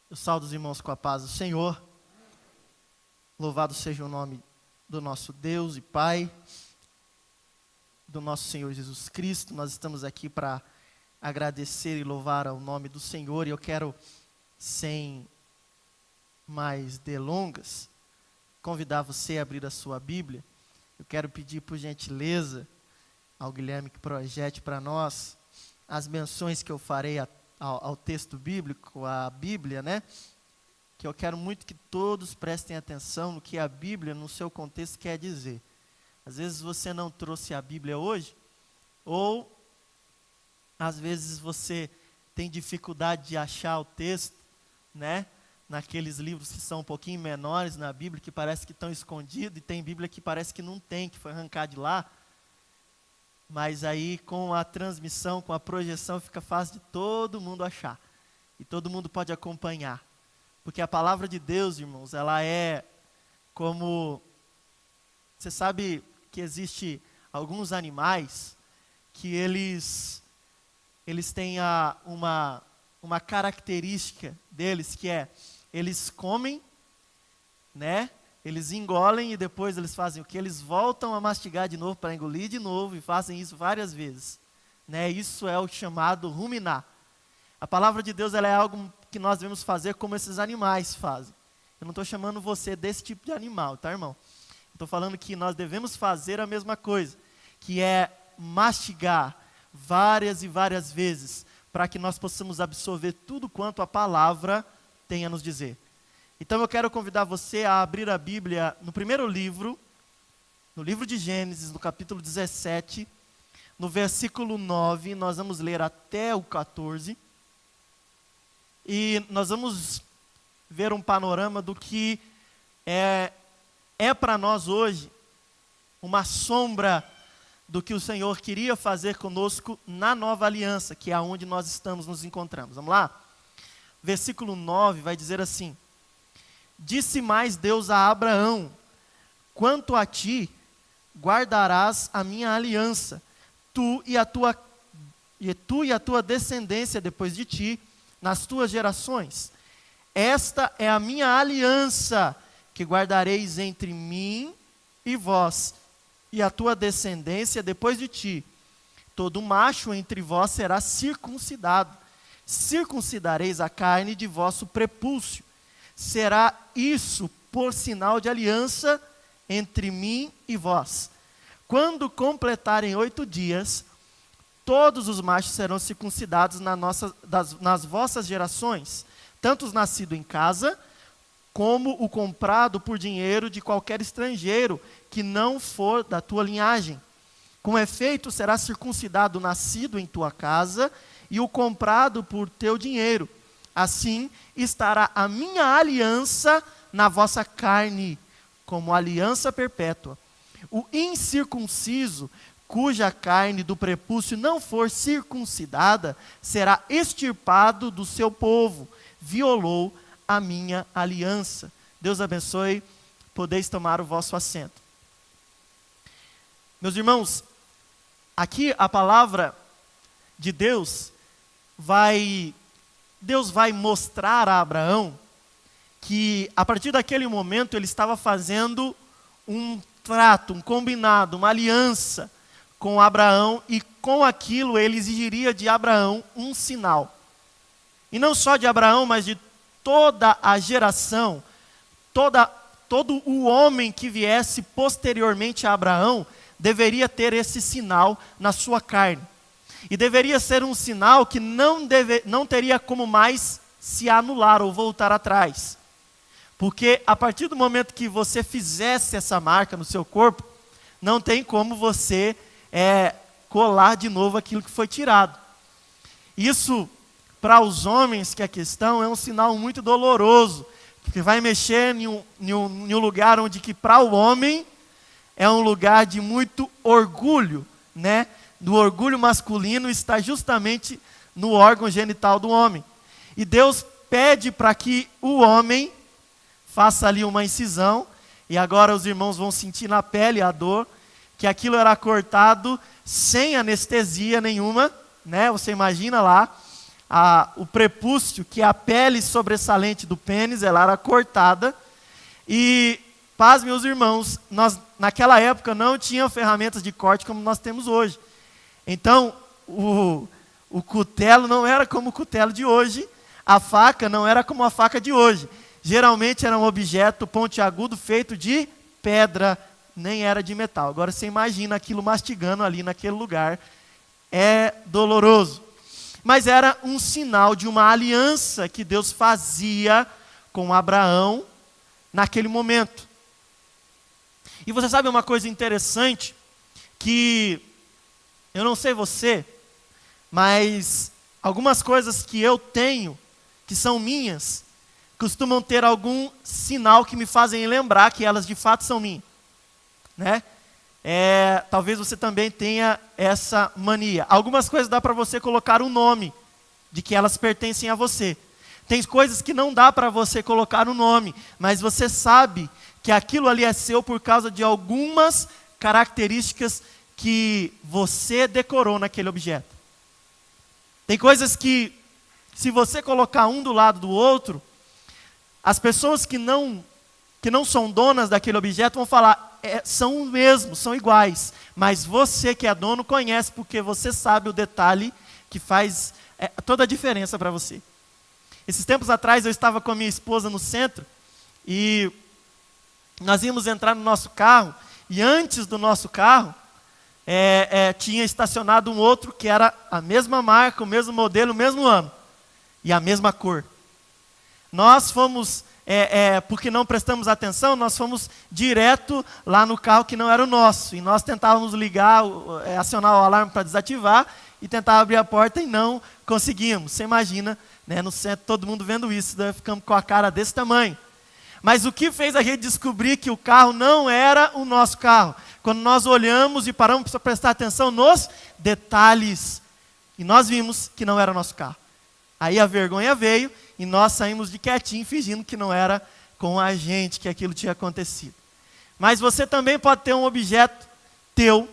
Eu saúdo os irmãos com a paz do Senhor. Louvado seja o nome do nosso Deus e Pai, do nosso Senhor Jesus Cristo. Nós estamos aqui para agradecer e louvar ao nome do Senhor. E eu quero, sem mais delongas, convidar você a abrir a sua Bíblia. Eu quero pedir por gentileza ao Guilherme que projete para nós as menções que eu farei ao texto bíblico, à Bíblia, né? Que eu quero muito que todos prestem atenção no que a Bíblia, no seu contexto, quer dizer. Às vezes você não trouxe a Bíblia hoje, ou às vezes você tem dificuldade de achar o texto, né? Naqueles livros que são um pouquinho menores na Bíblia, que parece que estão escondidos, e tem Bíblia que parece que não tem, que foi arrancada de lá. Mas aí com a transmissão, com a projeção, fica fácil de todo mundo achar. E todo mundo pode acompanhar. Porque a palavra de Deus, irmãos, ela é como... Você sabe que existe alguns animais que eles têm uma característica deles, que é, eles comem, né? Eles engolem e depois eles fazem o que? Eles voltam a mastigar de novo para engolir de novo e fazem isso várias vezes. Né? Isso é o chamado ruminar. A palavra de Deus ela é algo que nós devemos fazer como esses animais fazem. Eu não estou chamando você desse tipo de animal, tá, irmão? Estou falando que nós devemos fazer a mesma coisa, que é mastigar várias e várias vezes, para que nós possamos absorver tudo quanto a palavra tem a nos dizer. Então eu quero convidar você a abrir a Bíblia no primeiro livro, no livro de Gênesis, no capítulo 17, no versículo 9, nós vamos ler até o 14, e nós vamos ver um panorama do que é para nós hoje, uma sombra do que o Senhor queria fazer conosco na nova aliança, que é onde nós estamos nos encontramos. Vamos lá? Versículo 9 vai dizer assim: Disse mais Deus a Abraão: quanto a ti, guardarás a minha aliança, tu e a tua descendência depois de ti, nas tuas gerações. Esta é a minha aliança, que guardareis entre mim e vós, e a tua descendência depois de ti. Todo macho entre vós será circuncidado. Circuncidareis a carne de vosso prepúcio. Será isso por sinal de aliança entre mim e vós. Quando completarem 8 dias, todos os machos serão circuncidados nas vossas gerações, tanto os nascidos em casa, como o comprado por dinheiro de qualquer estrangeiro, que não for da tua linhagem. Com efeito, será circuncidado o nascido em tua casa, e o comprado por teu dinheiro. Assim estará a minha aliança na vossa carne, como aliança perpétua. O incircunciso, cuja carne do prepúcio não for circuncidada, será extirpado do seu povo. Violou a minha aliança. Deus abençoe, podeis tomar o vosso assento. Meus irmãos, aqui a palavra de Deus vai mostrar a Abraão que a partir daquele momento ele estava fazendo um trato, um combinado, uma aliança com Abraão, e com aquilo ele exigiria de Abraão um sinal. E não só de Abraão, mas de toda a geração, todo o homem que viesse posteriormente a Abraão deveria ter esse sinal na sua carne. E deveria ser um sinal que não teria como mais se anular ou voltar atrás. Porque a partir do momento que você fizesse essa marca no seu corpo, não tem como você colar de novo aquilo que foi tirado. Isso, para os homens que aqui estão, é um sinal muito doloroso, porque vai mexer em um lugar onde que para o homem é um lugar de muito orgulho, né? Do orgulho masculino está justamente no órgão genital do homem. E Deus pede para que o homem faça ali uma incisão, e agora os irmãos vão sentir na pele a dor, que aquilo era cortado sem anestesia nenhuma, né? Você imagina lá, o prepúcio, que é a pele sobressalente do pênis, ela era cortada. E, pasmem os irmãos, nós naquela época não tinha ferramentas de corte como nós temos hoje. Então, o cutelo não era como o cutelo de hoje, a faca não era como a faca de hoje. Geralmente era um objeto pontiagudo feito de pedra, nem era de metal. Agora você imagina aquilo mastigando ali naquele lugar, é doloroso. Mas era um sinal de uma aliança que Deus fazia com Abraão naquele momento. E você sabe uma coisa interessante, que eu não sei você, mas algumas coisas que eu tenho, que são minhas, costumam ter algum sinal que me fazem lembrar que elas de fato são minhas, né? Talvez você também tenha essa mania. Algumas coisas dá para você colocar um nome de que elas pertencem a você. Tem coisas que não dá para você colocar um nome, mas você sabe que aquilo ali é seu por causa de algumas características que você decorou naquele objeto. Tem coisas que, se você colocar um do lado do outro, as pessoas que não são donas daquele objeto vão falar, são o mesmo, são iguais. Mas você que é dono conhece, porque você sabe o detalhe que faz toda a diferença para você. Esses tempos atrás eu estava com a minha esposa no centro, e nós íamos entrar no nosso carro, e antes do nosso carro, tinha estacionado um outro que era a mesma marca, o mesmo modelo, o mesmo ano, e a mesma cor. Nós fomos, porque não prestamos atenção, nós fomos direto lá no carro que não era o nosso. E nós tentávamos ligar, acionar o alarme para desativar, e tentar abrir a porta e não conseguimos. Você imagina, né, no centro, todo mundo vendo isso, né, ficamos com a cara desse tamanho. Mas o que fez a gente descobrir que o carro não era o nosso carro? Quando nós olhamos e paramos para prestar atenção nos detalhes, e nós vimos que não era o nosso carro. Aí a vergonha veio, e nós saímos de quietinho, fingindo que não era com a gente que aquilo tinha acontecido. Mas você também pode ter um objeto teu,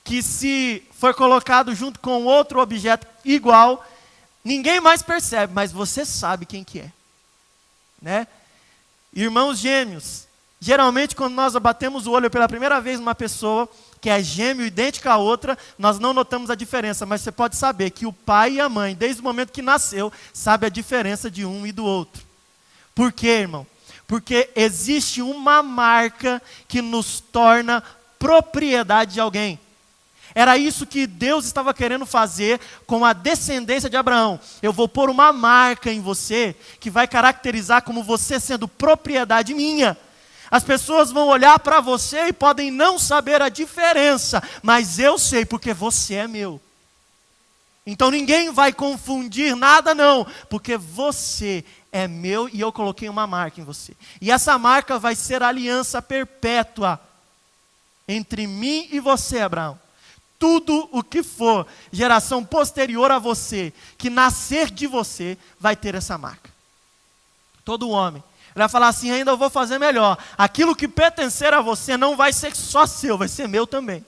que se for colocado junto com outro objeto igual, ninguém mais percebe, mas você sabe quem que é, né? Irmãos gêmeos, geralmente quando nós abatemos o olho pela primeira vez numa pessoa que é gêmeo, idêntica a outra, nós não notamos a diferença, mas você pode saber que o pai e a mãe, desde o momento que nasceu, sabe a diferença de um e do outro. Por quê, irmão? Porque existe uma marca que nos torna propriedade de alguém. Era isso que Deus estava querendo fazer com a descendência de Abraão. Eu vou pôr uma marca em você que vai caracterizar como você sendo propriedade minha. As pessoas vão olhar para você e podem não saber a diferença, mas eu sei porque você é meu. Então ninguém vai confundir nada não, porque você é meu e eu coloquei uma marca em você. E essa marca vai ser a aliança perpétua entre mim e você, Abraão. Tudo o que for geração posterior a você, que nascer de você, vai ter essa marca. Todo homem. Ele vai falar assim, ainda eu vou fazer melhor. Aquilo que pertencer a você não vai ser só seu, vai ser meu também.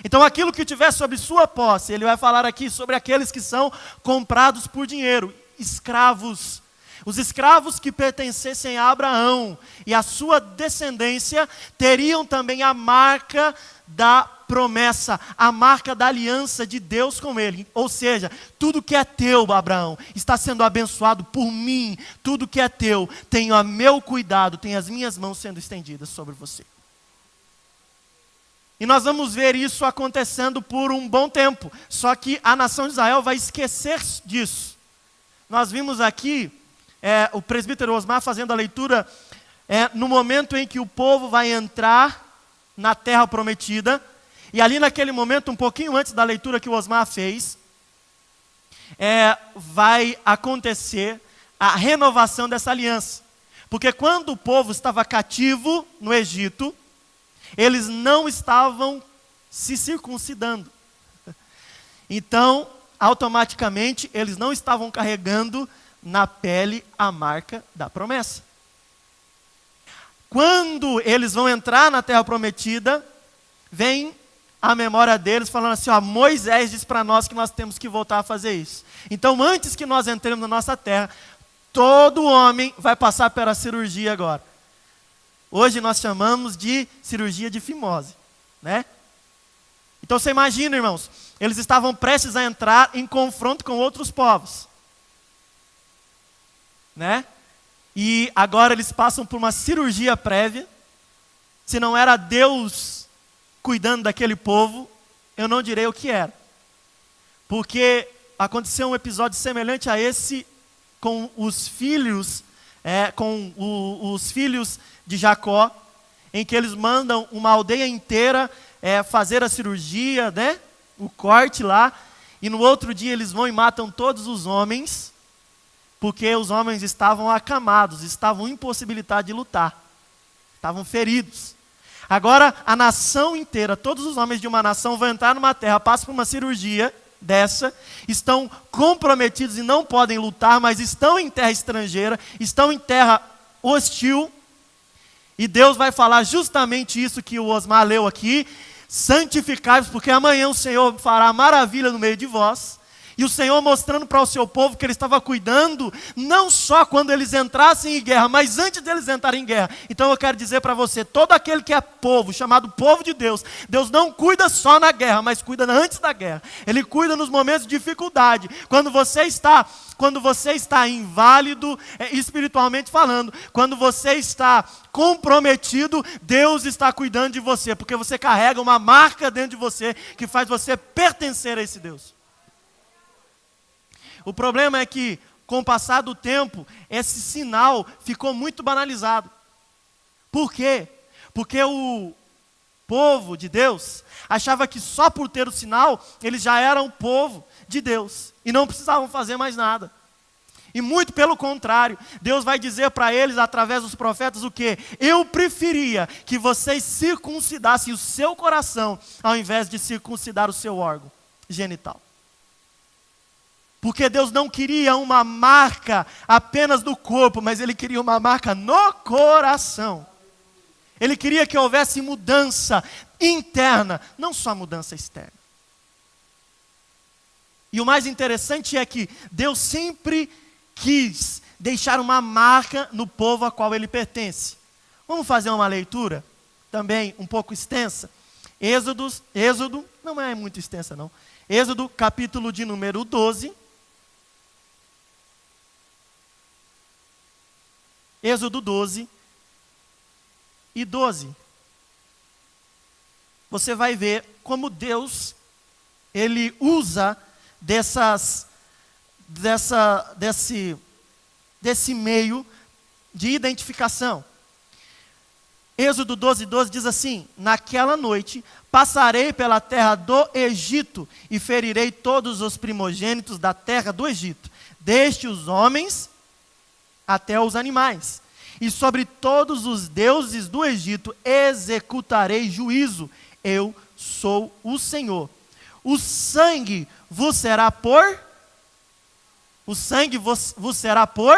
Então aquilo que tiver sobre sua posse, ele vai falar aqui sobre aqueles que são comprados por dinheiro, escravos. Os escravos que pertencessem a Abraão e a sua descendência teriam também a marca da promessa, a marca da aliança de Deus com ele. Ou seja, tudo que é teu, Abraão, está sendo abençoado por mim. Tudo que é teu, tem o meu cuidado, tem as minhas mãos sendo estendidas sobre você. E nós vamos ver isso acontecendo por um bom tempo. Só que a nação de Israel vai esquecer disso. Nós vimos aqui o presbítero Osmar fazendo a leitura no momento em que o povo vai entrar na terra prometida. E ali naquele momento, um pouquinho antes da leitura que o Osmar fez, vai acontecer a renovação dessa aliança. Porque quando o povo estava cativo no Egito, eles não estavam se circuncidando. Então, automaticamente, eles não estavam carregando na pele a marca da promessa. Quando eles vão entrar na terra prometida, vem a memória deles, falando assim, ó, Moisés disse para nós que nós temos que voltar a fazer isso. Então, antes que nós entremos na nossa terra, todo homem vai passar pela cirurgia agora. Hoje nós chamamos de cirurgia de fimose, né? Então você imagina, irmãos, eles estavam prestes a entrar em confronto com outros povos, né? E agora eles passam por uma cirurgia prévia. Se não era Deus cuidando daquele povo, eu não direi o que era. Porque aconteceu um episódio semelhante a esse com os filhos, os filhos de Jacó, em que eles mandam uma aldeia inteira fazer a cirurgia, né? O corte lá, e no outro dia eles vão e matam todos os homens, porque os homens estavam acamados, estavam impossibilitados de lutar, estavam feridos. Agora a nação inteira, todos os homens de uma nação vão entrar numa terra, passam por uma cirurgia dessa, estão comprometidos e não podem lutar, mas estão em terra estrangeira, estão em terra hostil, e Deus vai falar justamente isso que o Osmar leu aqui: santificai-vos, porque amanhã o Senhor fará maravilha no meio de vós. E o Senhor mostrando para o seu povo que Ele estava cuidando, não só quando eles entrassem em guerra, mas antes deles entrarem em guerra. Então eu quero dizer para você, todo aquele que é povo, chamado povo de Deus, Deus não cuida só na guerra, mas cuida antes da guerra. Ele cuida nos momentos de dificuldade. Quando você está inválido, espiritualmente falando, quando você está comprometido, Deus está cuidando de você, porque você carrega uma marca dentro de você, que faz você pertencer a esse Deus. O problema é que, com o passar do tempo, esse sinal ficou muito banalizado. Por quê? Porque o povo de Deus achava que só por ter o sinal, eles já eram povo de Deus e não precisavam fazer mais nada. E muito pelo contrário, Deus vai dizer para eles, através dos profetas, o quê? Eu preferia que vocês circuncidassem o seu coração, ao invés de circuncidar o seu órgão genital. Porque Deus não queria uma marca apenas no corpo, mas Ele queria uma marca no coração. Ele queria que houvesse mudança interna, não só mudança externa. E o mais interessante é que Deus sempre quis deixar uma marca no povo a qual Ele pertence. Vamos fazer uma leitura também um pouco extensa. Êxodo, não é muito extensa não. Êxodo, capítulo de número 12. Êxodo 12 e 12. Você vai ver como Deus, Ele usa desse meio de identificação. Êxodo 12, 12 diz assim: naquela noite passarei pela terra do Egito e ferirei todos os primogênitos da terra do Egito, desde os homens até os animais, e sobre todos os deuses do Egito executarei juízo. Eu sou o Senhor. O sangue vos será por? O sangue vos será por?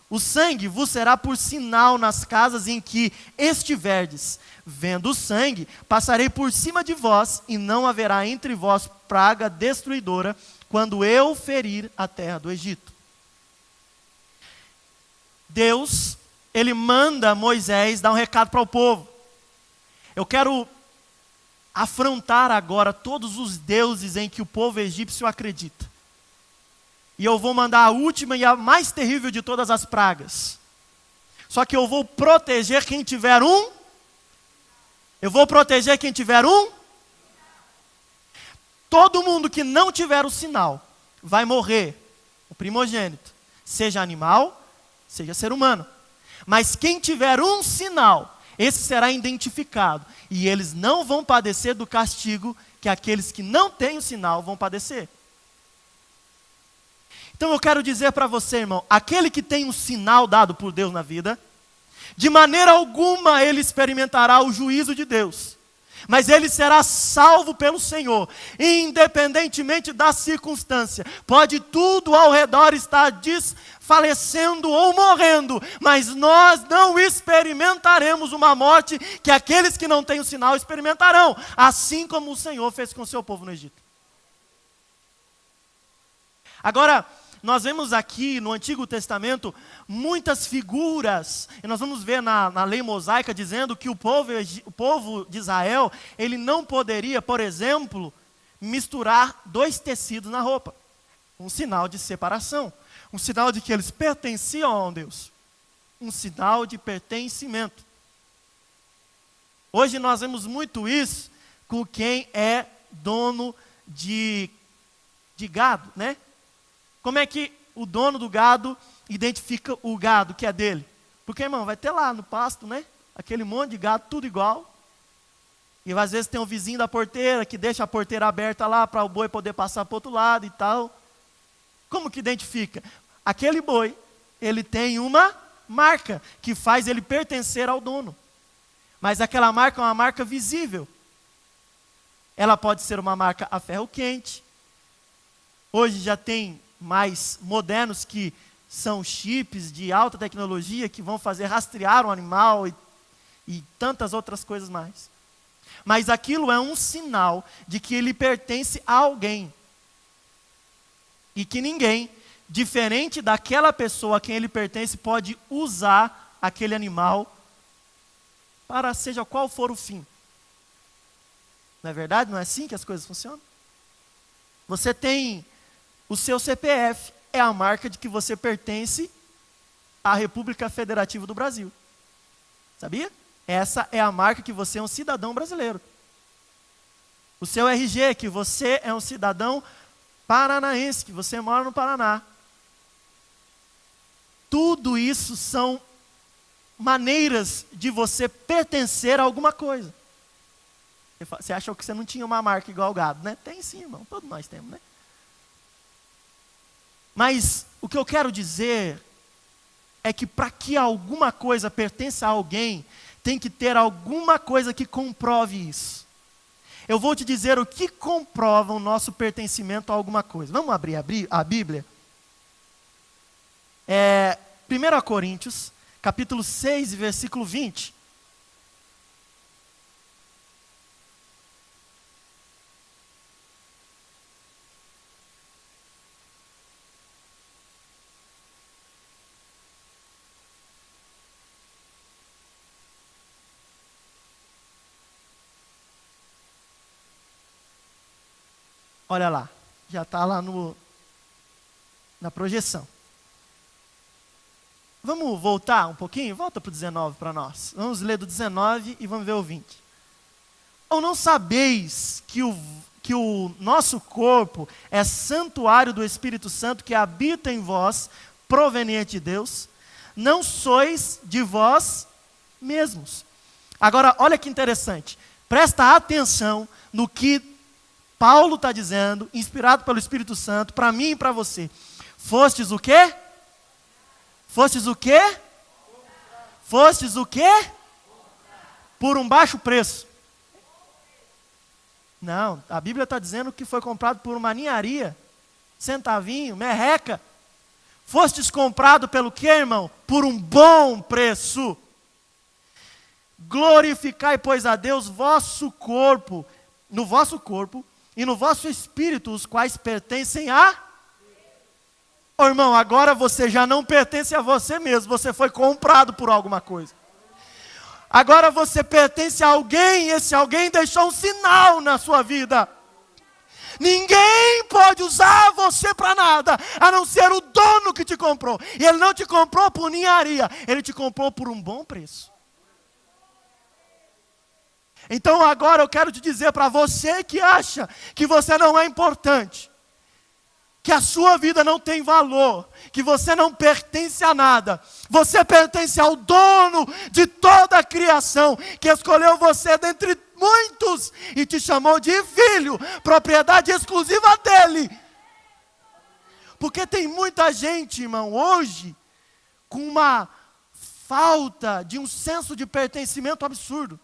O sangue vos será por sinal nas casas em que estiverdes. Vendo o sangue, passarei por cima de vós, e não haverá entre vós praga destruidora, quando eu ferir a terra do Egito. Deus, Ele manda Moisés dar um recado para o povo. Eu quero afrontar agora todos os deuses em que o povo egípcio acredita. E eu vou mandar a última e a mais terrível de todas as pragas. Só que eu vou proteger quem tiver um. Eu vou proteger quem tiver um. Todo mundo que não tiver o sinal vai morrer, o primogênito, seja animal, seja ser humano. Mas quem tiver um sinal, esse será identificado. E eles não vão padecer do castigo que aqueles que não têm o sinal vão padecer. Então eu quero dizer para você, irmão, aquele que tem um sinal dado por Deus na vida, de maneira alguma ele experimentará o juízo de Deus. Mas ele será salvo pelo Senhor, independentemente da circunstância. Pode tudo ao redor estar desfalecendo ou morrendo, mas nós não experimentaremos uma morte que aqueles que não têm o sinal experimentarão, assim como o Senhor fez com o seu povo no Egito. Agora, nós vemos aqui no Antigo Testamento muitas figuras, e nós vamos ver na lei mosaica dizendo que o povo de Israel, ele não poderia, por exemplo, misturar 2 tecidos na roupa. Um sinal de separação, um sinal de que eles pertenciam a Deus, um sinal de pertencimento. Hoje nós vemos muito isso com quem é dono de gado, né? Como é que o dono do gado identifica o gado que é dele? Porque, irmão, vai ter lá no pasto, né? Aquele monte de gado, tudo igual. E às vezes tem um vizinho da porteira que deixa a porteira aberta lá para o boi poder passar para o outro lado e tal. Como que identifica? Aquele boi, ele tem uma marca que faz ele pertencer ao dono. Mas aquela marca é uma marca visível. Ela pode ser uma marca a ferro quente. Hoje já tem mais modernos que são chips de alta tecnologia que vão fazer rastrear um animal e tantas outras coisas mais. Mas aquilo é um sinal de que ele pertence a alguém. E que ninguém, diferente daquela pessoa a quem ele pertence, pode usar aquele animal para seja qual for o fim. Não é verdade? Não é assim que as coisas funcionam? Você tem o seu CPF, é a marca de que você pertence à República Federativa do Brasil. Sabia? Essa é a marca que você é um cidadão brasileiro. O seu RG, que você é um cidadão paranaense, que você mora no Paraná. Tudo isso são maneiras de você pertencer a alguma coisa. Você achou que você não tinha uma marca igual o gado, né? Tem sim, irmão. Todos nós temos, né? Mas o que eu quero dizer é que para que alguma coisa pertença a alguém, tem que ter alguma coisa que comprove isso. Eu vou te dizer o que comprova o nosso pertencimento a alguma coisa. Vamos abrir a Bíblia? 1 Coríntios, capítulo 6, versículo 20. Olha lá, já está lá na projeção. Vamos voltar um pouquinho? Volta para o 19 para nós. Vamos ler do 19 e vamos ver o 20. Ou não sabeis que o nosso corpo é santuário do Espírito Santo que habita em vós, proveniente de Deus? Não sois de vós mesmos. Agora, olha que interessante. Presta atenção no que Paulo está dizendo, inspirado pelo Espírito Santo, para mim e para você. Fostes o quê? Fostes o quê? Fostes o quê? Por um baixo preço. Não, a Bíblia está dizendo que foi comprado por uma ninharia, centavinho, merreca. Fostes comprado pelo quê, irmão? Por um bom preço. Glorificai, pois, a Deus vosso corpo, no vosso corpo, e no vosso espírito, os quais pertencem a... Oh, irmão, agora você já não pertence a você mesmo, você foi comprado por alguma coisa. Agora você pertence a alguém, e esse alguém deixou um sinal na sua vida. Ninguém pode usar você para nada, a não ser o dono que te comprou. E ele não te comprou por ninharia, ele te comprou por um bom preço. Então agora eu quero te dizer para você que acha que você não é importante, que a sua vida não tem valor, que você não pertence a nada. Você pertence ao dono de toda a criação, que escolheu você dentre muitos e te chamou de filho, propriedade exclusiva dele. Porque tem muita gente, irmão, hoje, com uma falta de um senso de pertencimento absurdo.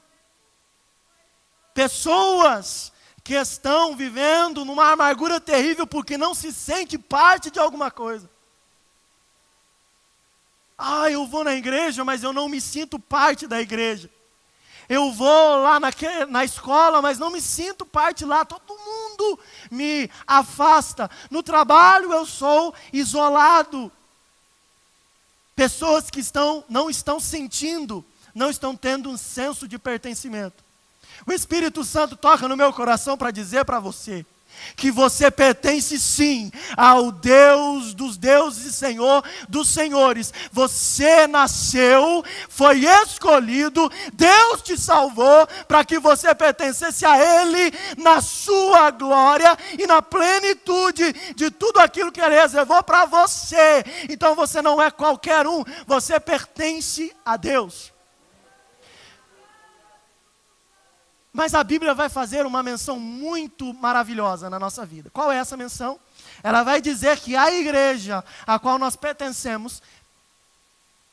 Pessoas que estão vivendo numa amargura terrível porque não se sente parte de alguma coisa. Eu vou na igreja, mas eu não me sinto parte da igreja. Eu vou lá na escola, mas não me sinto parte lá. Todo mundo me afasta. No trabalho eu sou isolado. Pessoas que não estão sentindo, não estão tendo um senso de pertencimento. O Espírito Santo toca no meu coração para dizer para você que você pertence sim ao Deus dos deuses e Senhor dos senhores. Você nasceu, foi escolhido, Deus te salvou para que você pertencesse a Ele na sua glória e na plenitude de tudo aquilo que Ele reservou para você. Então você não é qualquer um, você pertence a Deus. Mas a Bíblia vai fazer uma menção muito maravilhosa na nossa vida. Qual é essa menção? Ela vai dizer que a igreja a qual nós pertencemos,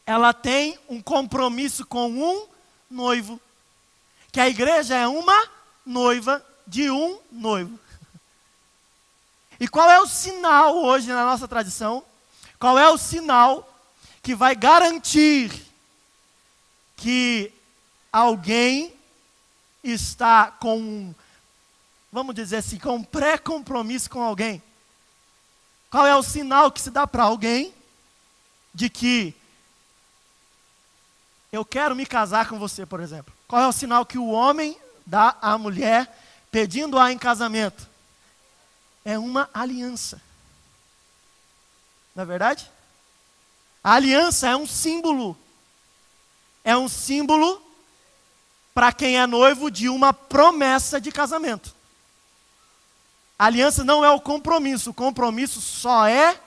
ela tem um compromisso com um noivo. Que a igreja é uma noiva de um noivo. E qual é o sinal hoje na nossa tradição? Qual é o sinal que vai garantir que alguém está vamos dizer assim, com um pré-compromisso com alguém? Qual é o sinal que se dá para alguém de que eu quero me casar com você, por exemplo? Qual é o sinal que o homem dá à mulher pedindo-a em casamento? É uma aliança. Não é verdade? A aliança é um símbolo. É um símbolo para quem é noivo de uma promessa de casamento. A aliança não é o compromisso só é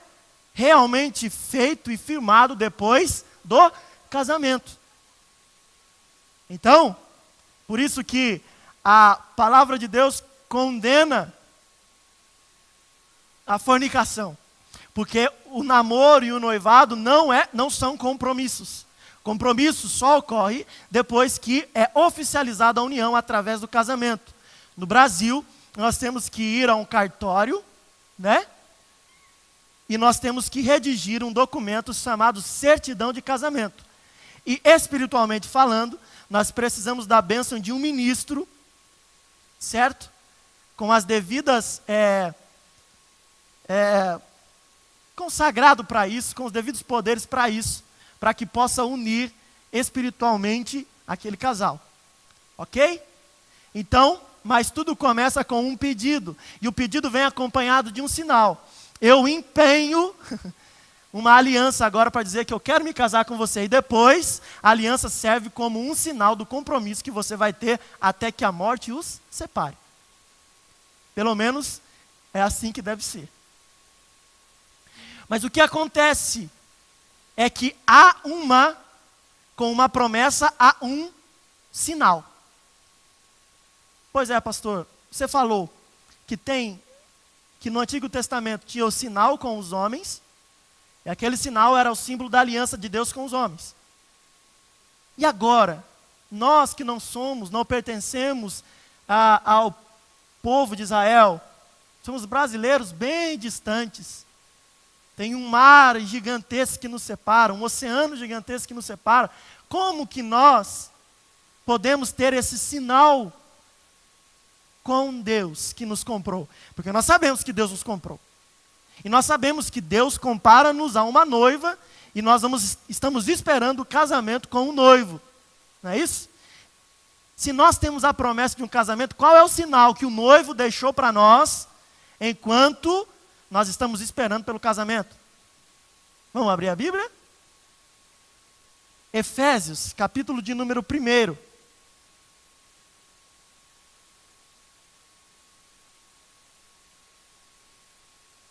realmente feito e firmado depois do casamento. Então, por isso que a palavra de Deus condena a fornicação, porque o namoro e o noivado não são compromissos. Compromisso só ocorre depois que é oficializada a união através do casamento. No Brasil, nós temos que ir a um cartório, né? E nós temos que redigir um documento chamado certidão de casamento. E espiritualmente falando, nós precisamos da bênção de um ministro, certo? Com as devidas, consagrado para isso, com os devidos poderes para isso, para que possa unir espiritualmente aquele casal. Ok? Então, mas tudo começa com um pedido. E o pedido vem acompanhado de um sinal. Eu empenho uma aliança agora para dizer que eu quero me casar com você. E depois, a aliança serve como um sinal do compromisso que você vai ter até que a morte os separe. Pelo menos é assim que deve ser. Mas o que acontece é que com uma promessa, há um sinal. Pois é, pastor, você falou que no Antigo Testamento tinha o sinal com os homens, e aquele sinal era o símbolo da aliança de Deus com os homens. E agora, nós que não pertencemos ao povo de Israel, somos brasileiros bem distantes. Tem um mar gigantesco que nos separa, um oceano gigantesco que nos separa. Como que nós podemos ter esse sinal com Deus que nos comprou? Porque nós sabemos que Deus nos comprou. E nós sabemos que Deus compara-nos a uma noiva e nós estamos esperando o casamento com o noivo. Não é isso? Se nós temos a promessa de um casamento, qual é o sinal que o noivo deixou para nós enquanto nós estamos esperando pelo casamento? Vamos abrir a Bíblia? Efésios, capítulo de número 1.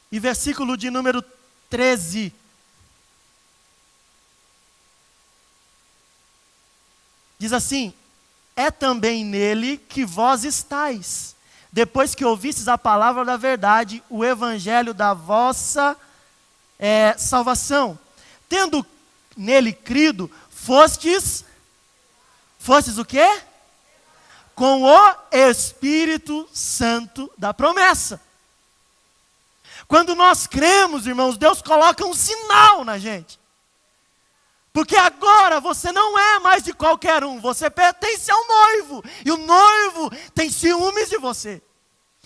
E versículo de número 13. Diz assim: é também nele que vós estáis, depois que ouvistes a palavra da verdade, o evangelho da vossa salvação. Tendo nele crido, fostes o quê? com o Espírito Santo da promessa. Quando nós cremos, irmãos, Deus coloca um sinal na gente. Porque agora você não é mais de qualquer um, você pertence ao noivo. E o noivo tem ciúmes de você.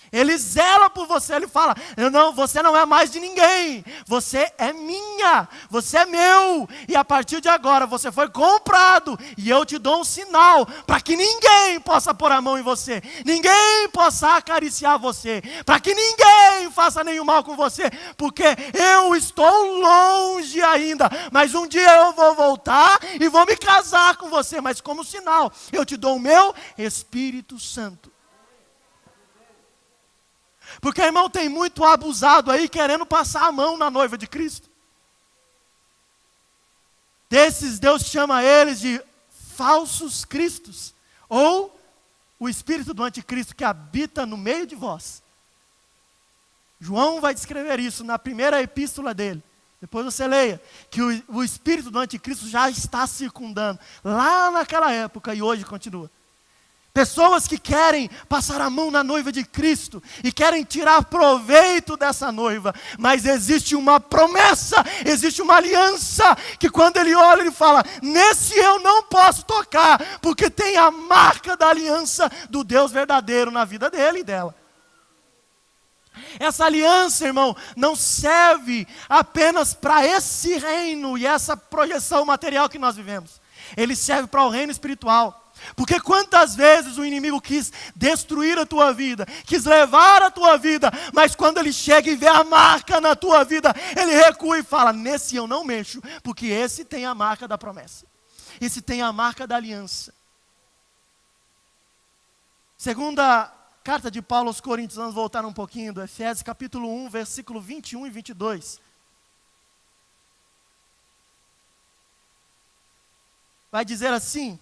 Ele zela por você, ele fala, não, você não é mais de ninguém, você é minha, você é meu, e a partir de agora você foi comprado, e eu te dou um sinal, para que ninguém possa pôr a mão em você, ninguém possa acariciar você, para que ninguém faça nenhum mal com você, porque eu estou longe ainda, mas um dia eu vou voltar, e vou me casar com você, mas como sinal, eu te dou o meu Espírito Santo. Porque, irmão, tem muito abusado aí querendo passar a mão na noiva de Cristo. Desses, Deus chama eles de falsos cristos. Ou o espírito do anticristo que habita no meio de vós. João vai descrever isso na primeira epístola dele. Depois você leia que o espírito do anticristo já está circundando. Lá naquela época e hoje continua. Pessoas que querem passar a mão na noiva de Cristo e querem tirar proveito dessa noiva, mas existe uma promessa, existe uma aliança, que quando ele olha, ele fala, nesse eu não posso tocar, porque tem a marca da aliança do Deus verdadeiro na vida dele e dela. Essa aliança, irmão, não serve apenas para esse reino e essa projeção material que nós vivemos. Ele serve para o reino espiritual. Porque quantas vezes o inimigo quis destruir a tua vida, quis levar a tua vida, mas quando ele chega e vê a marca na tua vida, ele recua e fala, nesse eu não mexo, porque esse tem a marca da promessa, esse tem a marca da aliança. Segunda carta de Paulo aos Coríntios, vamos voltar um pouquinho, do Efésios capítulo 1, versículo 21 e 22. Vai dizer assim,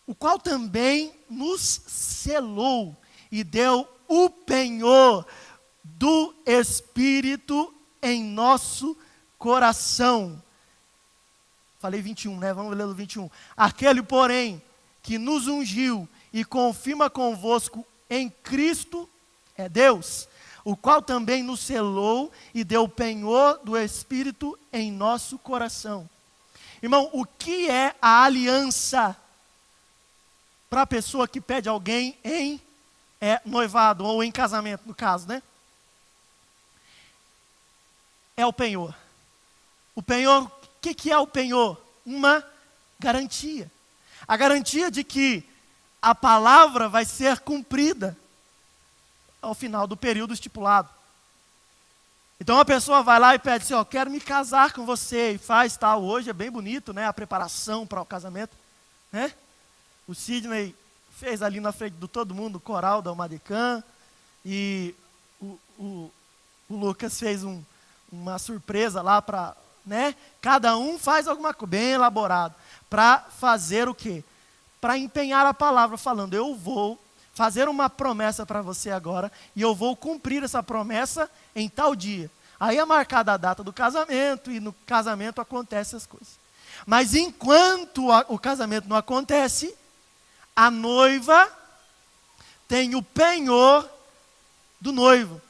o qual também nos selou e deu o penhor do Espírito em nosso coração. Falei 21, né? Vamos ler o 21. Aquele, porém, que nos ungiu e confirma convosco em Cristo é Deus, o qual também nos selou e deu o penhor do Espírito em nosso coração. Irmão, o que é a aliança? Para a pessoa que pede alguém em noivado, ou em casamento, no caso, né? É o penhor. O penhor, o que é o penhor? Uma garantia. A garantia de que a palavra vai ser cumprida ao final do período estipulado. Então a pessoa vai lá e pede assim, ó, quero me casar com você, e faz tal, hoje é bem bonito, né? A preparação para o casamento, né? O Sidney fez ali na frente de todo mundo o coral da Umadecã. E o Lucas fez uma surpresa lá para, né? Cada um faz alguma coisa bem elaborado. Para fazer o quê? Para empenhar a palavra falando, eu vou fazer uma promessa para você agora. E eu vou cumprir essa promessa em tal dia. Aí é marcada a data do casamento. E no casamento acontecem as coisas. Mas enquanto o casamento não acontece, a noiva tem o penhor do noivo.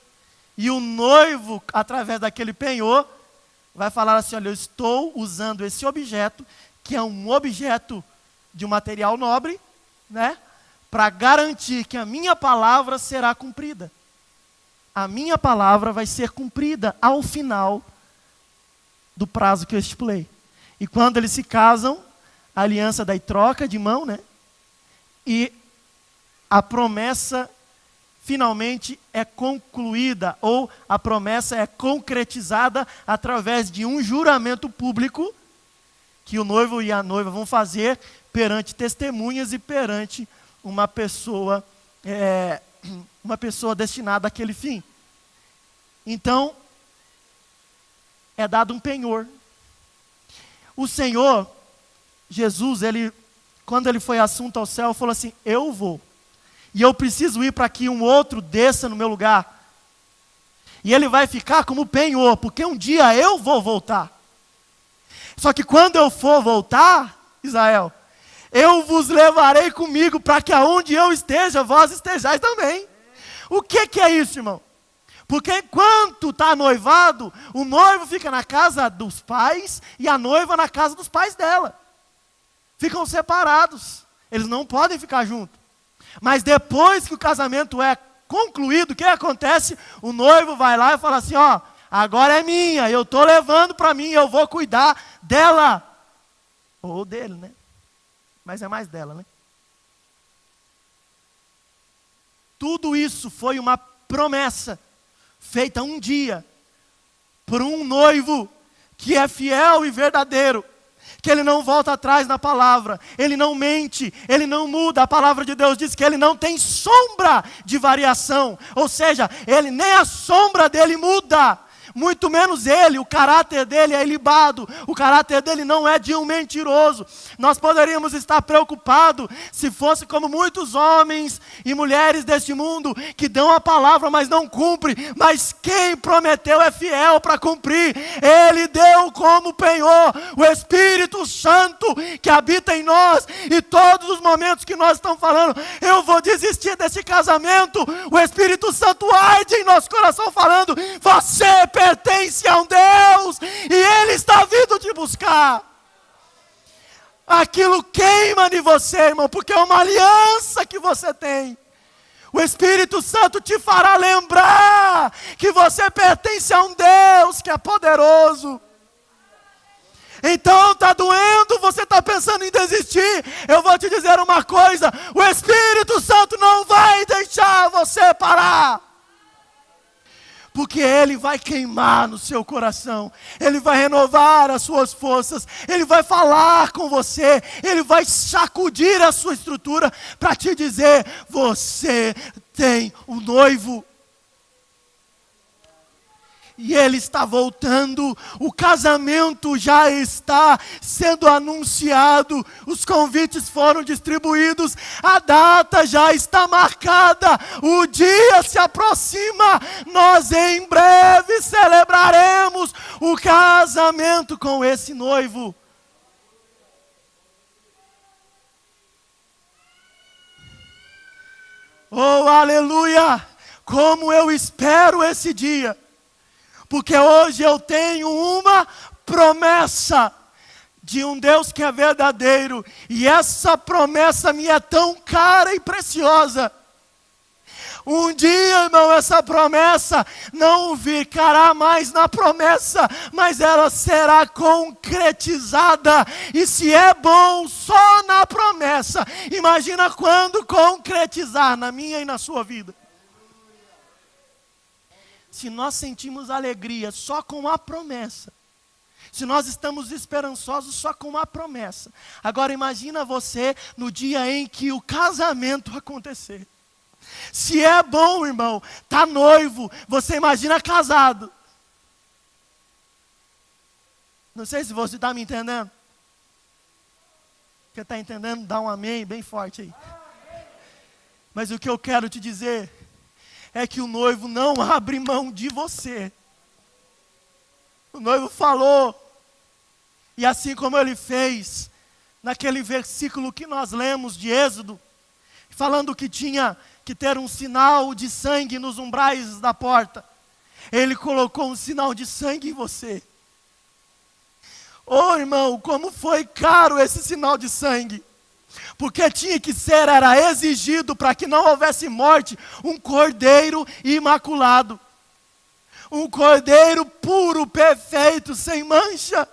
E o noivo, através daquele penhor, vai falar assim, olha, eu estou usando esse objeto, que é um objeto de um material nobre, né? Para garantir que a minha palavra será cumprida. A minha palavra vai ser cumprida ao final do prazo que eu estipulei. E quando eles se casam, a aliança daí troca de mão, né? E a promessa finalmente é concluída, ou a promessa é concretizada através de um juramento público que o noivo e a noiva vão fazer perante testemunhas e perante uma pessoa destinada àquele fim. Então, é dado um penhor. O Senhor, Jesus, quando ele foi assunto ao céu, falou assim, eu vou. E eu preciso ir para que um outro desça no meu lugar. E ele vai ficar como penhor, porque um dia eu vou voltar. Só que quando eu for voltar, Israel. Eu vos levarei comigo para que aonde eu esteja, vós estejais também. O que é isso, irmão? Porque enquanto está noivado, o noivo fica na casa dos pais e a noiva na casa dos pais dela. Ficam separados. Eles não podem ficar juntos. Mas depois que o casamento é concluído, o que acontece? O noivo vai lá e fala assim, ó, agora é minha, eu estou levando para mim, eu vou cuidar dela. Ou dele, né? Mas é mais dela, né? Tudo isso foi uma promessa feita um dia por um noivo que é fiel e verdadeiro, que ele não volta atrás na palavra, ele não mente, ele não muda. A palavra de Deus diz que ele não tem sombra de variação, ou seja, ele nem a sombra dele muda. Muito menos ele, o caráter dele é ilibado, o caráter dele não é de um mentiroso. Nós poderíamos estar preocupados se fosse como muitos homens e mulheres deste mundo que dão a palavra, mas não cumprem. Mas quem prometeu é fiel para cumprir. Ele deu como penhor o Espírito Santo que habita em nós. E todos os momentos que nós estamos falando, eu vou desistir desse casamento, o Espírito Santo arde em nosso coração falando, você pertence a um Deus e Ele está vindo te buscar. Aquilo queima em você, irmão, porque é uma aliança que você tem. O Espírito Santo te fará lembrar que você pertence a um Deus que é poderoso. Então está doendo, você está pensando em desistir. Eu vou te dizer uma coisa, o Espírito Santo não vai deixar você parar. Porque Ele vai queimar no seu coração, Ele vai renovar as suas forças, Ele vai falar com você, Ele vai sacudir a sua estrutura para te dizer, você tem um noivo. E Ele está voltando, o casamento já está sendo anunciado, os convites foram distribuídos, a data já está marcada, o dia se aproxima, nós em breve celebraremos o casamento com esse noivo. Oh, aleluia! Como eu espero esse dia! Porque hoje eu tenho uma promessa de um Deus que é verdadeiro. E essa promessa me é tão cara e preciosa. Um dia, irmão, essa promessa não ficará mais na promessa, mas ela será concretizada. E se é bom só na promessa, imagina quando concretizar na minha e na sua vida. Se nós sentimos alegria só com a promessa, se nós estamos esperançosos só com a promessa, agora imagina você no dia em que o casamento acontecer. Se é bom, irmão, tá noivo, você imagina casado. Não sei se você está me entendendo. Quem está entendendo, dá um amém bem forte aí. Mas o que eu quero te dizer é que o noivo não abre mão de você. O noivo falou, e assim como ele fez, naquele versículo que nós lemos de Êxodo, falando que tinha que ter um sinal de sangue nos umbrais da porta, ele colocou um sinal de sangue em você. Oh, irmão, como foi caro esse sinal de sangue. Porque tinha que ser, era exigido para que não houvesse morte, um cordeiro imaculado. Um cordeiro puro, perfeito, sem mancha.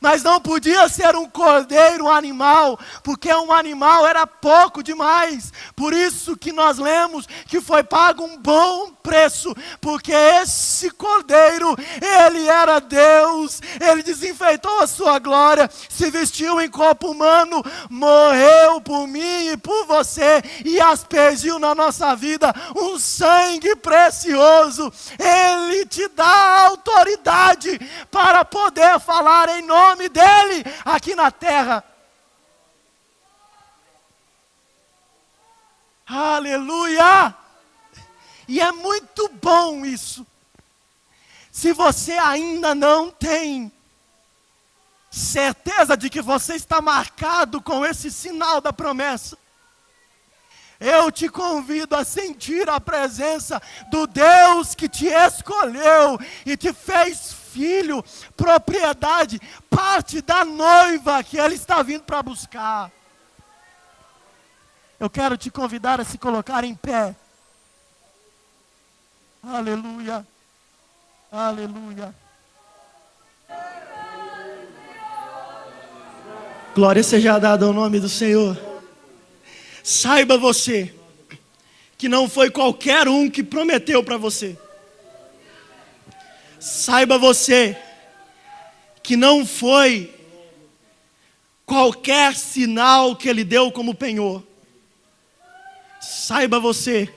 Mas não podia ser um cordeiro, um animal, porque um animal era pouco demais. Por isso que nós lemos que foi pago um bom preço, porque esse cordeiro, ele era Deus, ele desenfeitou a sua glória, se vestiu em corpo humano, morreu por mim e por você, e aspergiu na nossa vida um sangue precioso. Ele te dá autoridade para poder falar em nome dele aqui na terra. Aleluia! E é muito bom isso. Se você ainda não tem, certeza de que você está marcado com esse sinal da promessa, eu te convido a sentir a presença do Deus que te escolheu e te fez filho, propriedade, parte da noiva que Ele está vindo para buscar. Eu quero te convidar a se colocar em pé. Aleluia, aleluia. Glória seja dada ao nome do Senhor. Saiba você, que não foi qualquer um que prometeu para você. Saiba você, que não foi qualquer sinal que Ele deu como penhor. Saiba você,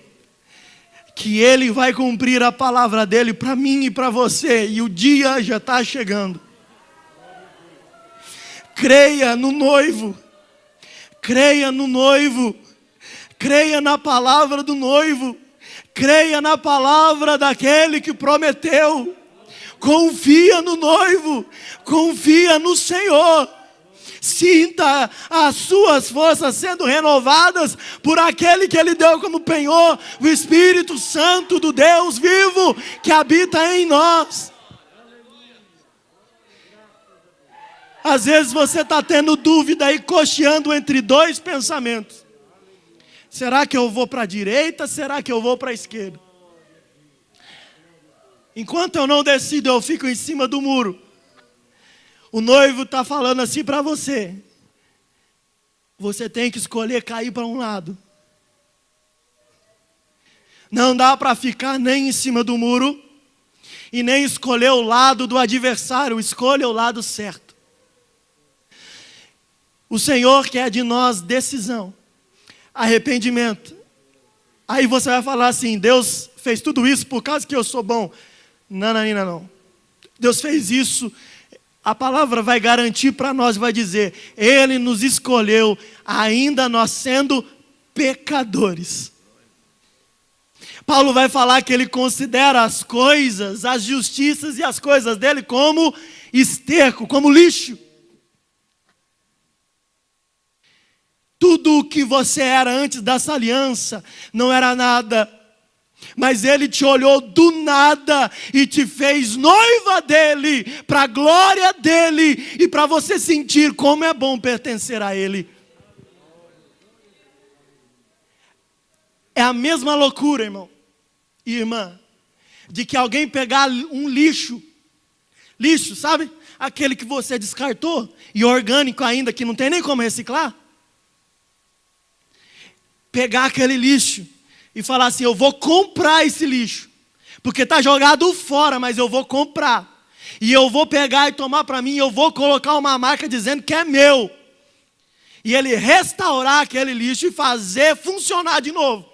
que Ele vai cumprir a palavra dEle para mim e para você, e o dia já está chegando. Creia no noivo, creia no noivo, creia na palavra do noivo, creia na palavra daquele que prometeu. Confia no noivo, confia no Senhor. Sinta as suas forças sendo renovadas por aquele que Ele deu como penhor, o Espírito Santo do Deus vivo que habita em nós. Às vezes você está tendo dúvida e cocheando entre dois pensamentos. Será que eu vou para a direita? Será que eu vou para a esquerda? Enquanto eu não decido, eu fico em cima do muro. O noivo está falando assim para você. Você tem que escolher cair para um lado. Não dá para ficar nem em cima do muro e nem escolher o lado do adversário. Escolha o lado certo. O Senhor quer de nós decisão, arrependimento. Aí você vai falar assim: Deus fez tudo isso por causa que eu sou bom. Não, não, não, não. Deus fez isso. A palavra vai garantir para nós, vai dizer: Ele nos escolheu, ainda nós sendo pecadores. Paulo vai falar que ele considera as coisas, as justiças e as coisas dele como esterco, como lixo. Tudo o que você era antes dessa aliança não era nada. Mas Ele te olhou do nada e te fez noiva dEle, para a glória dEle e para você sentir como é bom pertencer a Ele. É a mesma loucura, irmão e irmã, de que alguém pegar um lixo, sabe? Aquele que você descartou, e orgânico ainda, que não tem nem como reciclar. Pegar aquele lixo e falar assim: eu vou comprar esse lixo, porque está jogado fora, mas eu vou comprar, e eu vou pegar e tomar para mim, e eu vou colocar uma marca dizendo que é meu, e ele restaurar aquele lixo e fazer funcionar de novo.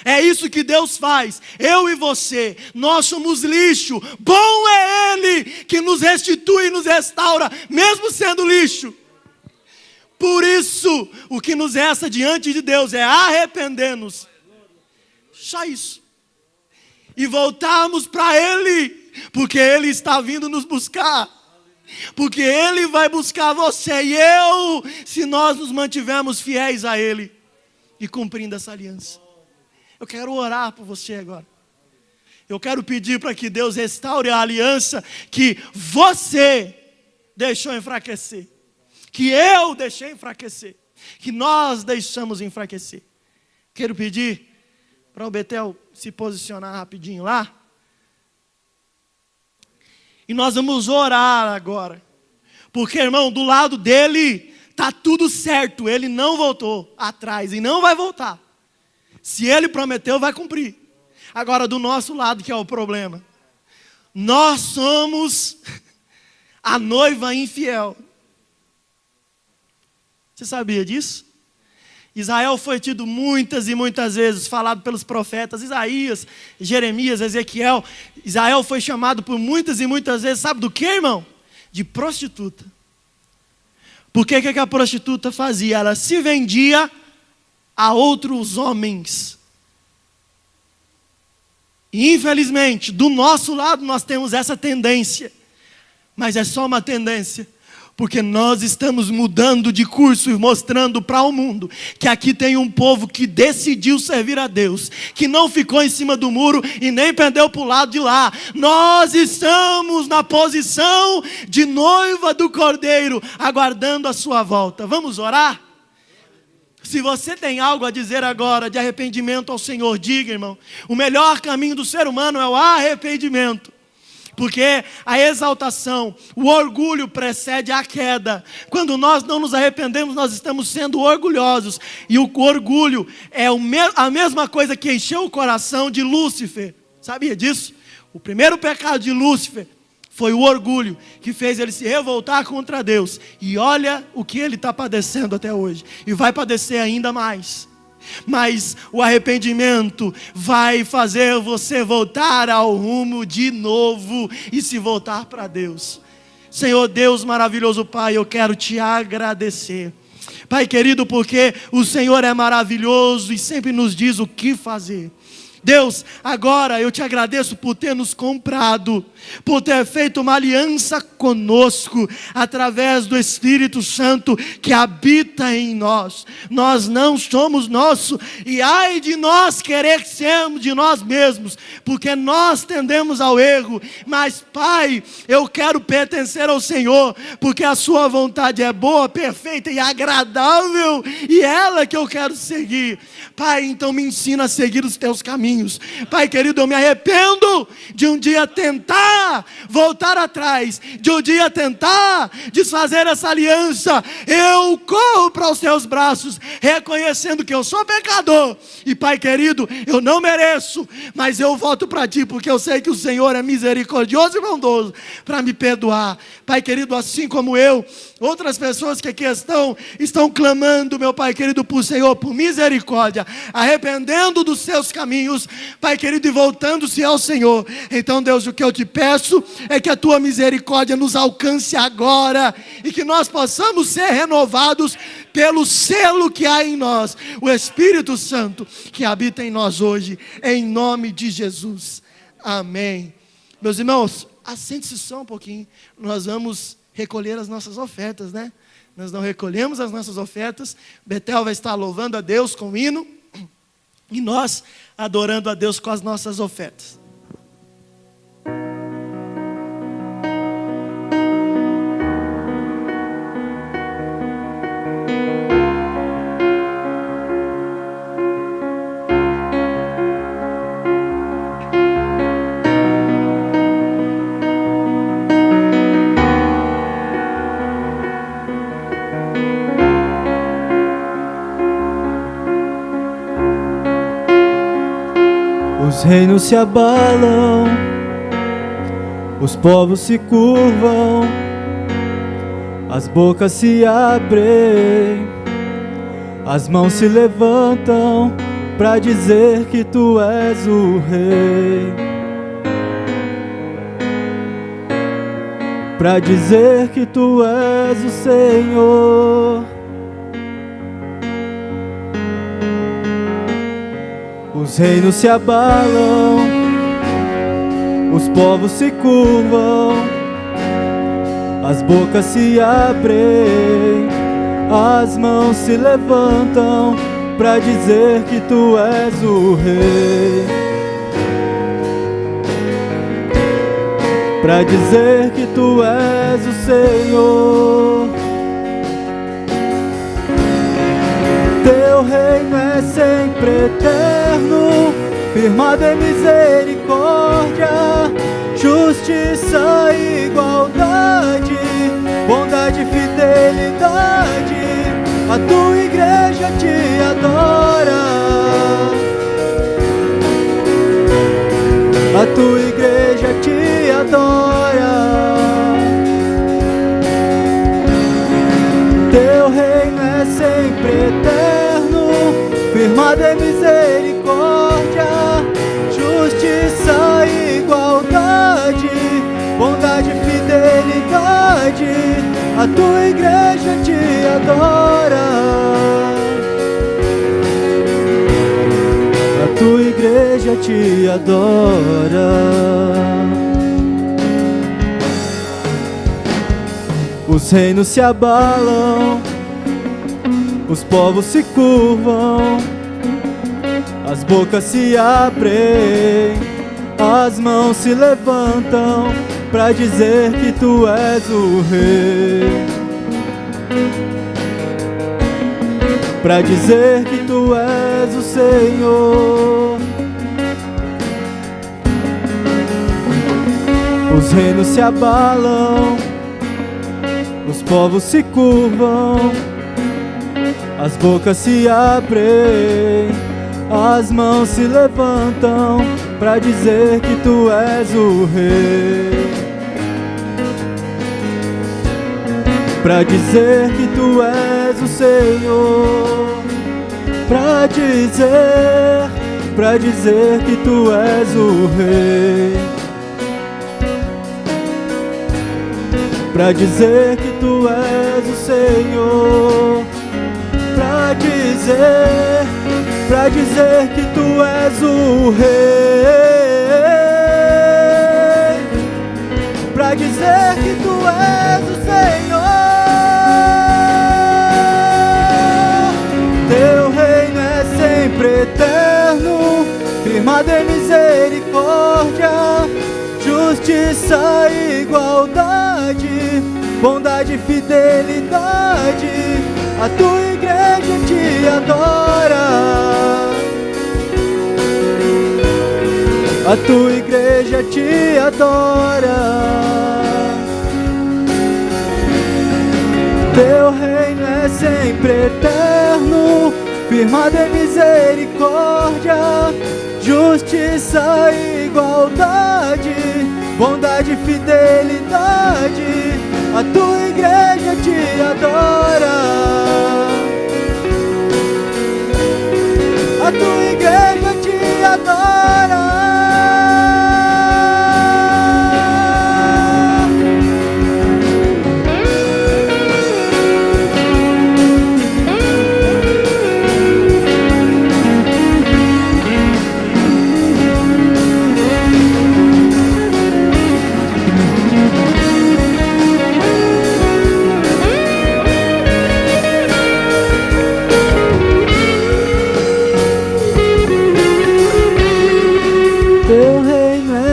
É isso que Deus faz. Eu e você, nós somos lixo. Bom é Ele que nos restitui e nos restaura, mesmo sendo lixo. Por isso, o que nos resta diante de Deus é arrepender-nos. Só isso. E voltarmos para Ele, porque Ele está vindo nos buscar. Porque Ele vai buscar você e eu, se nós nos mantivermos fiéis a Ele e cumprindo essa aliança. Eu quero orar por você agora. Eu quero pedir para que Deus restaure a aliança que você deixou enfraquecer. Que eu deixei enfraquecer, que nós deixamos enfraquecer. Quero pedir para o Betel se posicionar rapidinho lá. E nós vamos orar agora. Porque, irmão, do lado dele está tudo certo. Ele não voltou atrás e não vai voltar. Se ele prometeu, vai cumprir. Agora, do nosso lado, que é o problema. Nós somos a noiva infiel. Você sabia disso? Israel foi tido muitas e muitas vezes, falado pelos profetas Isaías, Jeremias, Ezequiel. Israel foi chamado por muitas e muitas vezes, sabe do que, irmão? De prostituta. Porque o que a prostituta fazia? Ela se vendia a outros homens. E infelizmente, do nosso lado nós temos essa tendência. Mas é só uma tendência, porque nós estamos mudando de curso e mostrando para o mundo que aqui tem um povo que decidiu servir a Deus, que não ficou em cima do muro e nem pendeu para o lado de lá. Nós estamos na posição de noiva do Cordeiro, aguardando a sua volta. Vamos orar? Se você tem algo a dizer agora de arrependimento ao Senhor, diga, irmão. O melhor caminho do ser humano é o arrependimento. Porque a exaltação, o orgulho precede a queda. Quando nós não nos arrependemos, nós estamos sendo orgulhosos. E o orgulho é a mesma coisa que encheu o coração de Lúcifer. Sabia disso? O primeiro pecado de Lúcifer foi o orgulho que fez ele se revoltar contra Deus. E olha o que ele está padecendo até hoje. E vai padecer ainda mais. Mas o arrependimento vai fazer você voltar ao rumo de novo e se voltar para Deus. Senhor Deus maravilhoso Pai, eu quero te agradecer. Pai querido, porque o Senhor é maravilhoso e sempre nos diz o que fazer. Deus, agora eu te agradeço por ter nos comprado, por ter feito uma aliança conosco, através do Espírito Santo que habita em nós. Nós não somos nosso, e ai de nós querer sermos de nós mesmos, porque nós tendemos ao erro. Mas Pai, eu quero pertencer ao Senhor, porque a sua vontade é boa, perfeita e agradável, e ela que eu quero seguir. Pai, então me ensina a seguir os teus caminhos. Pai querido, eu me arrependo de um dia tentar voltar atrás, de um dia tentar desfazer essa aliança. Eu corro para os teus braços, reconhecendo que eu sou pecador, e Pai querido, eu não mereço, mas eu volto para ti, porque eu sei que o Senhor é misericordioso e bondoso para me perdoar. Pai querido, assim como eu, outras pessoas que aqui estão clamando, meu Pai querido, por Senhor, por misericórdia, arrependendo dos seus caminhos, Pai querido, e voltando-se ao Senhor. Então Deus, o que eu te peço é que a tua misericórdia nos alcance agora, e que nós possamos ser renovados pelo selo que há em nós, o Espírito Santo que habita em nós hoje, em nome de Jesus, amém. Meus irmãos, assente-se só um pouquinho, nós vamos recolher as nossas ofertas, né? Nós não recolhemos as nossas ofertas. Betel vai estar louvando a Deus com o hino, e nós adorando a Deus com as nossas ofertas. Os reinos se abalam, os povos se curvam, as bocas se abrem, as mãos se levantam para dizer que tu és o rei, para dizer que tu és o Senhor. Os reinos se abalam, os povos se curvam, as bocas se abrem, as mãos se levantam para dizer que tu és o rei, para dizer que tu és o Senhor. Teu reino é sempre eterno, firmado em misericórdia, justiça e igualdade, bondade e fidelidade. A tua igreja te adora, a tua igreja te adora. Teu reino é sempre eterno, firmado em misericórdia, justiça e igualdade, bondade e fidelidade. A tua igreja te adora, a tua igreja te adora. Os reinos se abalam, os povos se curvam, as bocas se abrem, as mãos se levantam pra dizer que tu és o rei, pra dizer que tu és o Senhor. Os reinos se abalam, os povos se curvam, as bocas se abrem, as mãos se levantam pra dizer que tu és o rei, pra dizer que tu és o Senhor, pra dizer que tu és o rei, pra dizer que tu és o Senhor, pra dizer que tu és o rei, pra dizer que tu és o Senhor. Teu reino é sempre eterno, firmado em misericórdia, justiça e igualdade, bondade e fidelidade. A tua igreja te adora, a tua igreja te adora. Teu reino é sempre eterno, firmado em misericórdia, justiça e igualdade, bondade e fidelidade. A tua igreja te adora, a tua igreja te adora.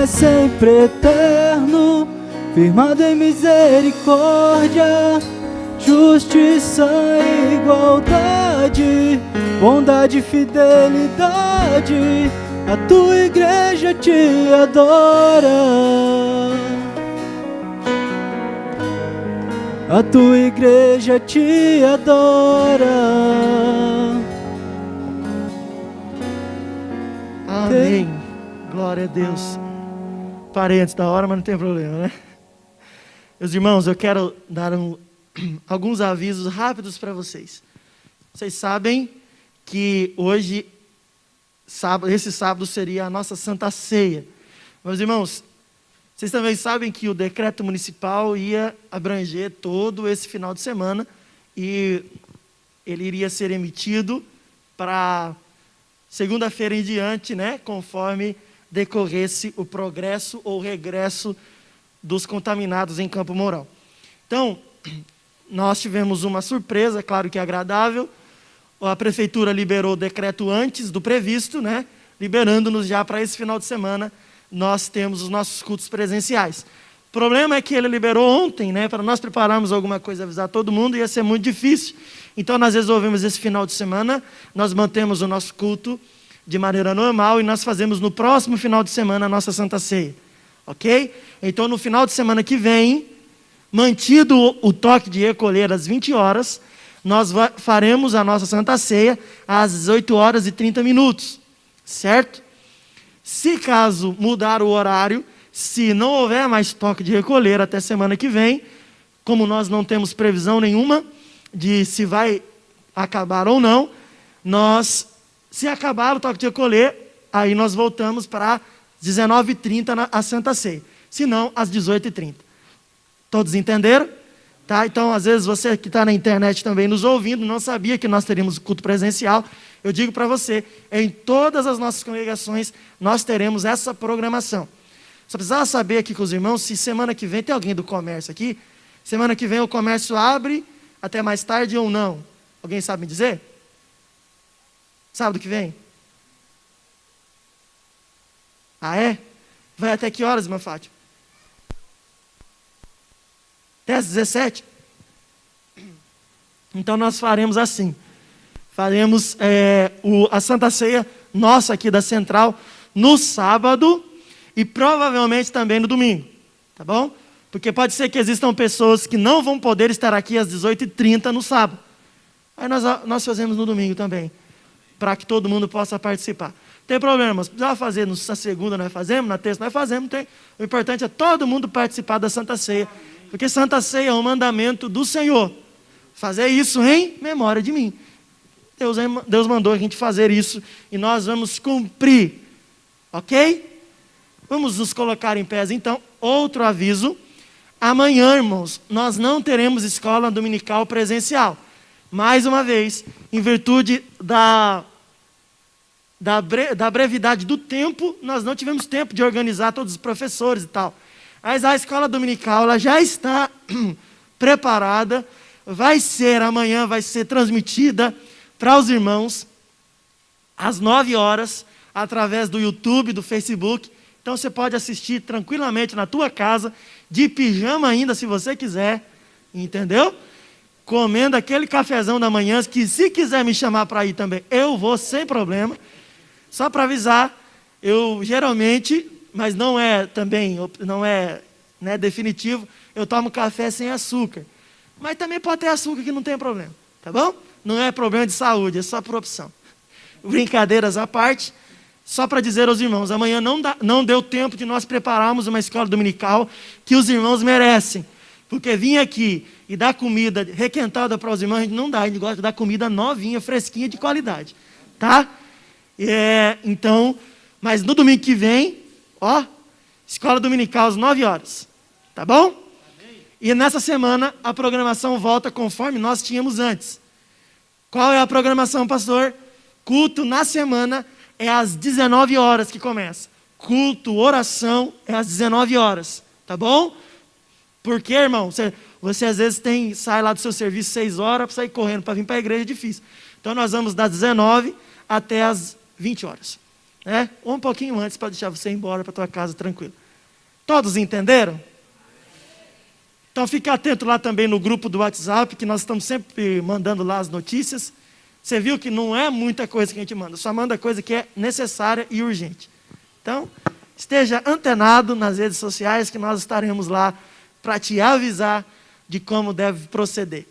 Sempre eterno, firmado em misericórdia, justiça e igualdade, bondade e fidelidade. A tua igreja te adora, a tua igreja te adora. Amém. Glória a Deus. Parei antes da hora, mas não tem problema, né? Meus irmãos, eu quero dar alguns avisos rápidos para vocês. Vocês sabem que hoje, esse sábado seria a nossa Santa Ceia. Meus irmãos, vocês também sabem que o decreto municipal ia abranger todo esse final de semana e ele iria ser emitido para segunda-feira em diante, né? Conforme decorresse o progresso ou regresso dos contaminados em Campo Mourão. Então, nós tivemos uma surpresa, claro que agradável. A prefeitura liberou o decreto antes do previsto, né? Liberando-nos já para esse final de semana, nós temos os nossos cultos presenciais. O problema é que ele liberou ontem, né? Para nós prepararmos alguma coisa, avisar todo mundo, ia ser muito difícil. Então, nós resolvemos esse final de semana, nós mantemos o nosso culto de maneira normal e nós fazemos no próximo final de semana a nossa Santa Ceia, ok? Então, no final de semana que vem, mantido o toque de recolher às 20 horas, nós faremos a nossa Santa Ceia às 18 horas e 30 minutos, certo? Se caso mudar o horário, se não houver mais toque de recolher até semana que vem, como nós não temos previsão nenhuma de se vai acabar ou não, se acabar o toque de recolher, aí nós voltamos para 19h30 a Santa Ceia. Se não, às 18h30. Todos entenderam? Tá? Então, às vezes, você que está na internet também nos ouvindo, não sabia que nós teríamos culto presencial. Eu digo para você, em todas as nossas congregações, nós teremos essa programação. Só precisava saber aqui com os irmãos, se semana que vem, tem alguém do comércio aqui? Semana que vem o comércio abre até mais tarde ou não? Alguém sabe me dizer? Sábado que vem? Ah, é? Vai até que horas, irmã Fátima? Até às 17? Então nós faremos assim. Faremos a Santa Ceia nossa aqui da Central no sábado e provavelmente também no domingo. Tá bom? Porque pode ser que existam pessoas que não vão poder estar aqui às 18h30 no sábado. Aí nós fazemos no domingo também, para que todo mundo possa participar. Não tem problema, se precisar fazer na segunda nós fazemos, na terça nós fazemos, tem. O importante é todo mundo participar da Santa Ceia, porque Santa Ceia é um mandamento do Senhor. Fazer isso em memória de mim. Deus mandou a gente fazer isso e nós vamos cumprir. Ok? Vamos nos colocar em pés então. Outro aviso. Amanhã, irmãos, nós não teremos escola dominical presencial. Mais uma vez, em virtude da brevidade do tempo, nós não tivemos tempo de organizar todos os professores e tal. Mas a escola dominical ela já está preparada. Amanhã vai ser transmitida para os irmãos às 9 horas, através do YouTube, do Facebook. Então você pode assistir tranquilamente na tua casa, de pijama ainda, se você quiser, entendeu? Comendo aquele cafezão da manhã, que se quiser me chamar para ir também, eu vou sem problema. Só para avisar, eu geralmente, mas não é definitivo, eu tomo café sem açúcar. Mas também pode ter açúcar que não tem problema, tá bom? Não é problema de saúde, é só por opção. Brincadeiras à parte, só para dizer aos irmãos, amanhã não deu tempo de nós prepararmos uma escola dominical que os irmãos merecem. Porque vir aqui e dar comida requentada para os irmãos, a gente não dá, a gente gosta de dar comida novinha, fresquinha, de qualidade. Tá? Então, mas no domingo que vem, escola dominical às 9 horas. Tá bom? Amém. E nessa semana a programação volta conforme nós tínhamos antes. Qual é a programação, pastor? Culto na semana é às 19 horas que começa. Culto, oração é às 19 horas. Tá bom? Porque, irmão, você às vezes sai lá do seu serviço 6 horas para sair correndo para vir para a igreja, é difícil. Então nós vamos das 19 até as 20 horas. Né? Ou um pouquinho antes para deixar você ir embora para a tua casa tranquilo. Todos entenderam? Então fique atento lá também no grupo do WhatsApp, que nós estamos sempre mandando lá as notícias. Você viu que não é muita coisa que a gente manda, só manda coisa que é necessária e urgente. Então, esteja antenado nas redes sociais, que nós estaremos lá para te avisar de como deve proceder.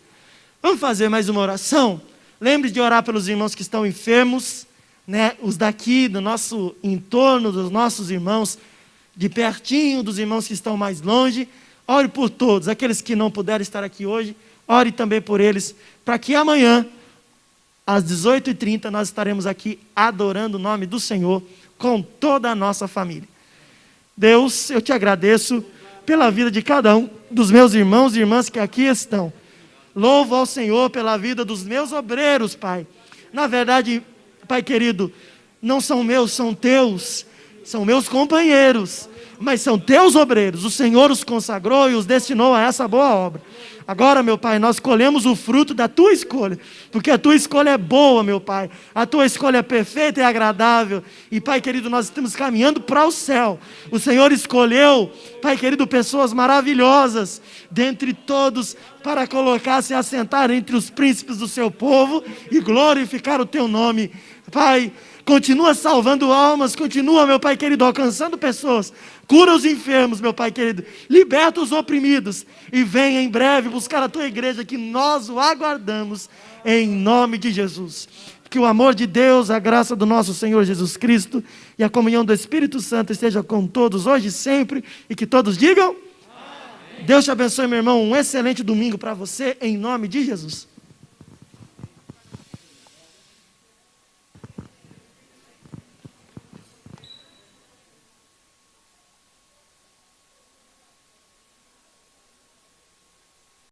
Vamos fazer mais uma oração? Lembre de orar pelos irmãos que estão enfermos, né? Os daqui, do nosso entorno, dos nossos irmãos de pertinho, dos irmãos que estão mais longe. Ore por todos, aqueles que não puderam estar aqui hoje, ore também por eles, para que amanhã, às 18h30, nós estaremos aqui adorando o nome do Senhor com toda a nossa família. Deus, eu te agradeço pela vida de cada um dos meus irmãos e irmãs que aqui estão. Louvo ao Senhor pela vida dos meus obreiros, Pai. Na verdade, Pai querido, não são meus, são teus, são meus companheiros, mas são teus obreiros. O Senhor os consagrou e os destinou a essa boa obra. Agora, meu Pai, nós colhemos o fruto da tua escolha, porque a tua escolha é boa, meu Pai. A tua escolha é perfeita e agradável. E, Pai querido, nós estamos caminhando para o céu. O Senhor escolheu, Pai querido, pessoas maravilhosas dentre todos para colocar-se e assentar entre os príncipes do seu povo e glorificar o teu nome. Pai, continua salvando almas, continua, meu Pai querido, alcançando pessoas. Cura os enfermos, meu Pai querido. Liberta os oprimidos. E venha em breve buscar a tua igreja, que nós o aguardamos, em nome de Jesus. Que o amor de Deus, a graça do nosso Senhor Jesus Cristo e a comunhão do Espírito Santo esteja com todos, hoje e sempre. E que todos digam: amém. Deus te abençoe, meu irmão. Um excelente domingo para você, em nome de Jesus.